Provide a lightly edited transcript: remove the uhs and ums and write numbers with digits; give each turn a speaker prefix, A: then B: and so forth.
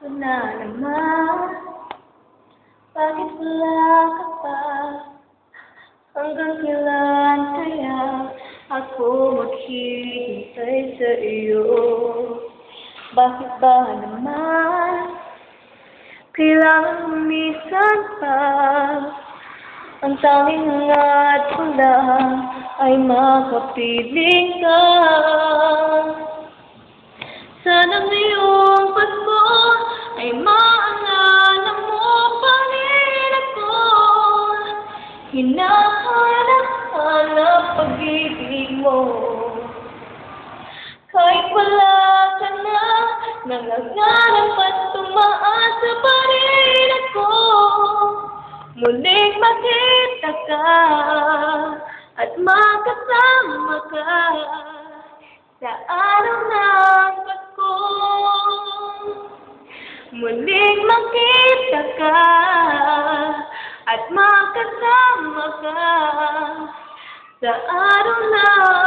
A: Ito na naman, bakit wala ka pa? Hanggang kailan kaya ako maghihintay sa iyo? Bakit ba naman kailangan lumisan pa? Ang tanging hangat ko lang ay makapiling ka. Sana ngayong Pasko ay maalala mo pa rin ako. Hinahanap-hanap pag-ibig mo. Kahit wala ka na, nangangarap at tumaasa pa rin ako. Muling makita ka at makasama ka sa araw ng Pasko. Muling makita ka at makasama ka sa araw ng